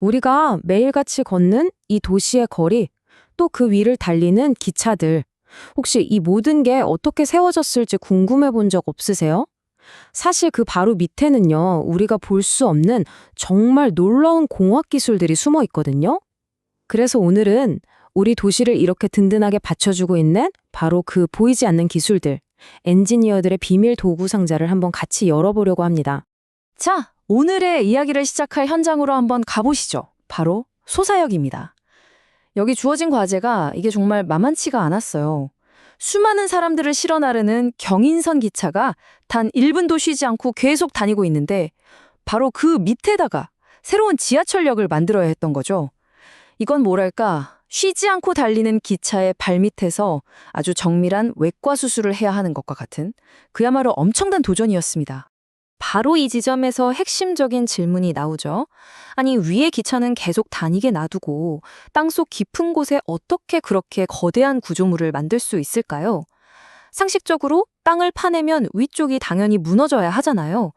우리가 매일같이 걷는 이 도시의 거리, 또 그 위를 달리는 기차들, 혹시 이 모든 게 어떻게 세워졌을지 궁금해 본 적 없으세요? 사실 그 바로 밑에는요, 우리가 볼 수 없는 정말 놀라운 공학 기술들이 숨어 있거든요. 그래서 오늘은 우리 도시를 이렇게 든든하게 받쳐주고 있는 바로 그 보이지 않는 기술들, 엔지니어들의 비밀 도구 상자를 한번 같이 열어보려고 합니다. 자, 오늘의 이야기를 시작할 현장으로 한번 가보시죠. 바로 소사역입니다. 여기 주어진 과제가 이게 정말 만만치가 않았어요. 수많은 사람들을 실어 나르는 경인선 기차가 단 1분도 쉬지 않고 계속 다니고 있는데 바로 그 밑에다가 새로운 지하철역을 만들어야 했던 거죠. 이건 뭐랄까, 쉬지 않고 달리는 기차의 발밑에서 아주 정밀한 외과 수술을 해야 하는 것과 같은 그야말로 엄청난 도전이었습니다. 바로 이 지점에서 핵심적인 질문이 나오죠. 아니, 위에 기차는 계속 다니게 놔두고 땅속 깊은 곳에 어떻게 그렇게 거대한 구조물을 만들 수 있을까요? 상식적으로 땅을 파내면 위쪽이 당연히 무너져야 하잖아요.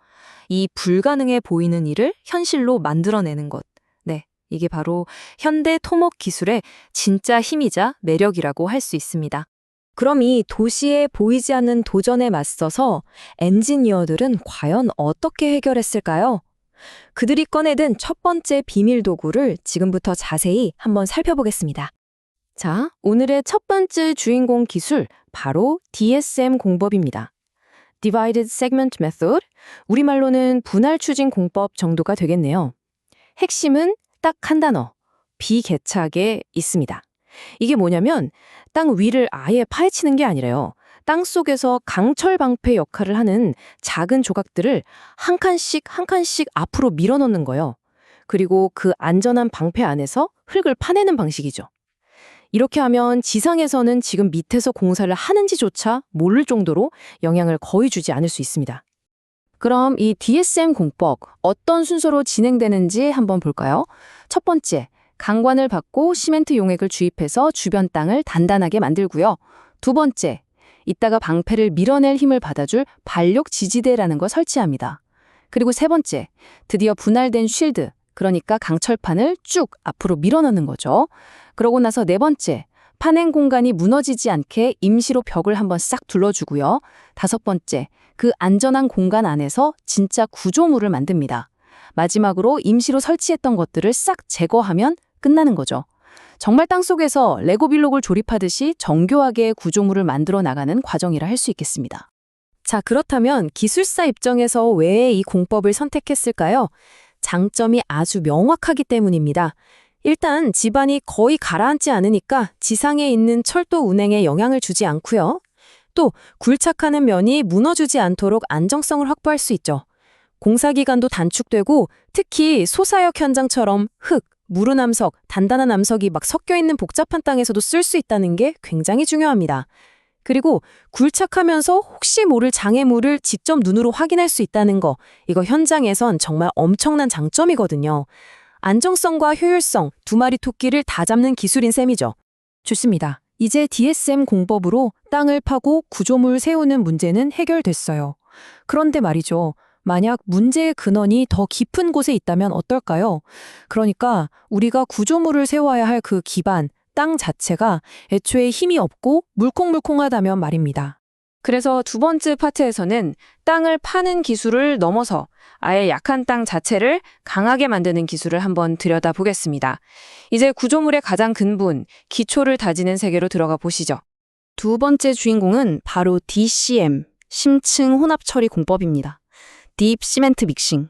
이 불가능해 보이는 일을 현실로 만들어내는 것. 네, 이게 바로 현대 토목 기술의 진짜 힘이자 매력이라고 할 수 있습니다. 그럼 이 도시에 보이지 않는 도전에 맞서서 엔지니어들은 과연 어떻게 해결했을까요? 그들이 꺼내든 첫 번째 비밀 도구를 지금부터 자세히 한번 살펴보겠습니다. 자, 오늘의 첫 번째 주인공 기술, 바로 DSM 공법입니다. Divided Segment Method, 우리말로는 분할 추진 공법 정도가 되겠네요. 핵심은 딱 한 단어, 비개착에 있습니다. 이게 뭐냐면 땅 위를 아예 파헤치는 게 아니라요. 땅 속에서 강철 방패 역할을 하는 작은 조각들을 한 칸씩 한 칸씩 앞으로 밀어넣는 거예요. 그리고 그 안전한 방패 안에서 흙을 파내는 방식이죠. 이렇게 하면 지상에서는 지금 밑에서 공사를 하는지조차 모를 정도로 영향을 거의 주지 않을 수 있습니다. 그럼 이 DSM 공법 어떤 순서로 진행되는지 한번 볼까요? 첫 번째, 강관을 받고 시멘트 용액을 주입해서 주변 땅을 단단하게 만들고요. 두 번째, 이따가 방패를 밀어낼 힘을 받아줄 반력 지지대라는 걸 설치합니다. 그리고 세 번째, 드디어 분할된 쉴드, 그러니까 강철판을 쭉 앞으로 밀어넣는 거죠. 그러고 나서 네 번째, 파낸 공간이 무너지지 않게 임시로 벽을 한번 싹 둘러주고요. 다섯 번째, 그 안전한 공간 안에서 진짜 구조물을 만듭니다. 마지막으로 임시로 설치했던 것들을 싹 제거하면 끝나는 거죠. 정말 땅속에서 레고 블록을 조립하듯이 정교하게 구조물을 만들어 나가는 과정이라 할 수 있겠습니다. 자, 그렇다면 기술사 입장에서 왜 이 공법을 선택했을까요? 장점이 아주 명확하기 때문입니다. 일단 집안이 거의 가라앉지 않으니까 지상에 있는 철도 운행에 영향을 주지 않고요. 또 굴착하는 면이 무너지지 않도록 안정성을 확보할 수 있죠. 공사 기간도 단축되고 특히 소사역 현장처럼 흙, 무른 암석, 단단한 암석이 막 섞여 있는 복잡한 땅에서도 쓸 수 있다는 게 굉장히 중요합니다. 그리고 굴착하면서 혹시 모를 장애물을 직접 눈으로 확인할 수 있다는 거, 이거 현장에선 정말 엄청난 장점이거든요. 안정성과 효율성, 두 마리 토끼를 다 잡는 기술인 셈이죠. 좋습니다. 이제 DSM 공법으로 땅을 파고 구조물 세우는 문제는 해결됐어요. 그런데 말이죠. 만약 문제의 근원이 더 깊은 곳에 있다면 어떨까요? 그러니까 우리가 구조물을 세워야 할 그 기반, 땅 자체가 애초에 힘이 없고 물컹물컹하다면 말입니다. 그래서 두 번째 파트에서는 땅을 파는 기술을 넘어서 아예 약한 땅 자체를 강하게 만드는 기술을 한번 들여다보겠습니다. 이제 구조물의 가장 근본, 기초를 다지는 세계로 들어가 보시죠. 두 번째 주인공은 바로 DCM, 심층 혼합 처리 공법입니다. 딥 시멘트 믹싱.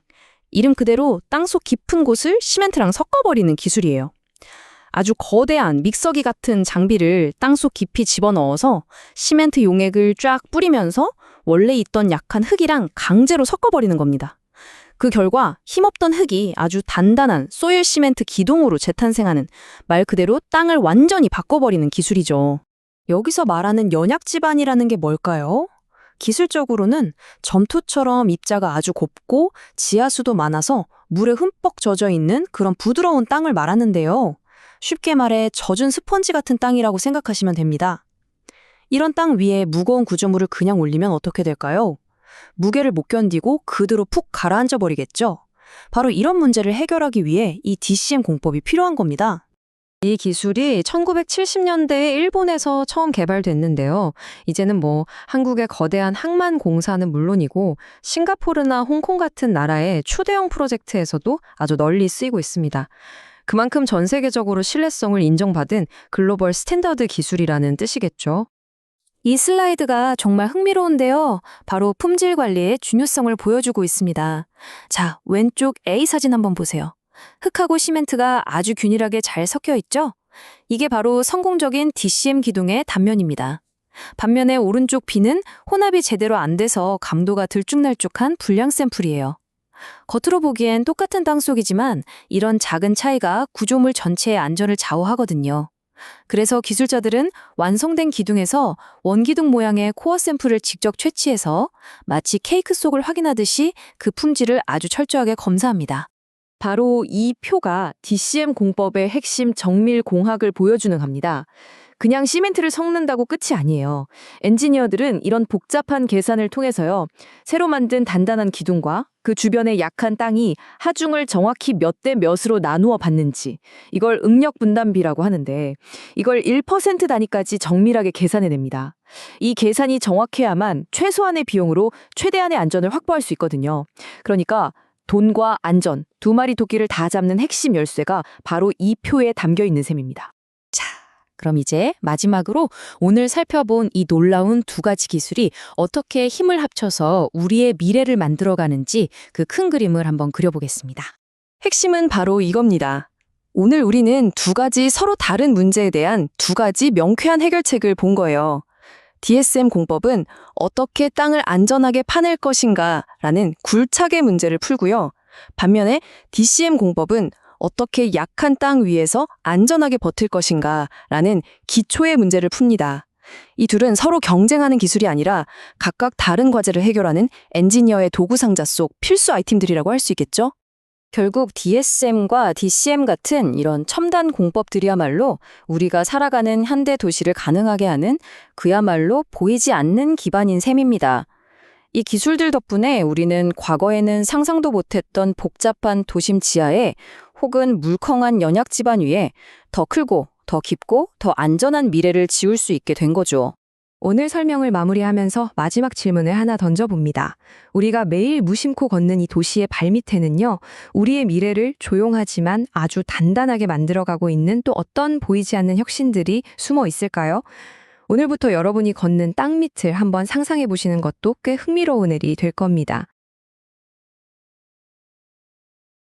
이름 그대로 땅속 깊은 곳을 시멘트랑 섞어버리는 기술이에요. 아주 거대한 믹서기 같은 장비를 땅속 깊이 집어넣어서 시멘트 용액을 쫙 뿌리면서 원래 있던 약한 흙이랑 강제로 섞어버리는 겁니다. 그 결과 힘없던 흙이 아주 단단한 소일 시멘트 기둥으로 재탄생하는 말 그대로 땅을 완전히 바꿔버리는 기술이죠. 여기서 말하는 연약 지반이라는 게 뭘까요? 기술적으로는 점토처럼 입자가 아주 곱고 지하수도 많아서 물에 흠뻑 젖어 있는 그런 부드러운 땅을 말하는데요. 쉽게 말해 젖은 스펀지 같은 땅이라고 생각하시면 됩니다. 이런 땅 위에 무거운 구조물을 그냥 올리면 어떻게 될까요? 무게를 못 견디고 그대로 푹 가라앉아 버리겠죠. 바로 이런 문제를 해결하기 위해 이 DCM 공법이 필요한 겁니다. 이 기술이 1970년대에 일본에서 처음 개발됐는데요. 이제는 한국의 거대한 항만 공사는 물론이고 싱가포르나 홍콩 같은 나라의 초대형 프로젝트에서도 아주 널리 쓰이고 있습니다. 그만큼 전 세계적으로 신뢰성을 인정받은 글로벌 스탠더드 기술이라는 뜻이겠죠. 이 슬라이드가 정말 흥미로운데요. 바로 품질 관리의 중요성을 보여주고 있습니다. 자, 왼쪽 A 사진 한번 보세요. 흙하고 시멘트가 아주 균일하게 잘 섞여 있죠? 이게 바로 성공적인 DCM 기둥의 단면입니다. 반면에 오른쪽 B는 혼합이 제대로 안 돼서 감도가 들쭉날쭉한 불량 샘플이에요. 겉으로 보기엔 똑같은 땅속이지만 이런 작은 차이가 구조물 전체의 안전을 좌우하거든요. 그래서 기술자들은 완성된 기둥에서 원기둥 모양의 코어 샘플을 직접 채취해서 마치 케이크 속을 확인하듯이 그 품질을 아주 철저하게 검사합니다. 바로 이 표가 DCM 공법의 핵심 정밀 공학을 보여주는 겁니다. 그냥 시멘트를 섞는다고 끝이 아니에요. 엔지니어들은 이런 복잡한 계산을 통해서요, 새로 만든 단단한 기둥과 그 주변의 약한 땅이 하중을 정확히 몇 대 몇으로 나누어 받는지, 이걸 응력 분담비라고 하는데, 이걸 1% 단위까지 정밀하게 계산해냅니다. 이 계산이 정확해야만 최소한의 비용으로 최대한의 안전을 확보할 수 있거든요. 그러니까 돈과 안전, 두 마리 토끼를 다 잡는 핵심 열쇠가 바로 이 표에 담겨 있는 셈입니다. 그럼 이제 마지막으로 오늘 살펴본 이 놀라운 두 가지 기술이 어떻게 힘을 합쳐서 우리의 미래를 만들어가는지 그 큰 그림을 한번 그려보겠습니다. 핵심은 바로 이겁니다. 오늘 우리는 두 가지 서로 다른 문제에 대한 두 가지 명쾌한 해결책을 본 거예요. DSM 공법은 어떻게 땅을 안전하게 파낼 것인가라는 굴착의 문제를 풀고요. 반면에 DCM 공법은 어떻게 약한 땅 위에서 안전하게 버틸 것인가라는 기초의 문제를 풉니다. 이 둘은 서로 경쟁하는 기술이 아니라 각각 다른 과제를 해결하는 엔지니어의 도구 상자 속 필수 아이템들이라고 할 수 있겠죠? 결국 DSM과 DCM 같은 이런 첨단 공법들이야말로 우리가 살아가는 현대 도시를 가능하게 하는 그야말로 보이지 않는 기반인 셈입니다. 이 기술들 덕분에 우리는 과거에는 상상도 못했던 복잡한 도심 지하에 혹은 물컹한 연약 지반 위에 더 크고 더 깊고 더 안전한 미래를 지을 수 있게 된 거죠. 오늘 설명을 마무리하면서 마지막 질문을 하나 던져봅니다. 우리가 매일 무심코 걷는 이 도시의 발밑에는요, 우리의 미래를 조용하지만 아주 단단하게 만들어가고 있는 또 어떤 보이지 않는 혁신들이 숨어 있을까요? 오늘부터 여러분이 걷는 땅 밑을 한번 상상해 보시는 것도 꽤 흥미로운 일이 될 겁니다.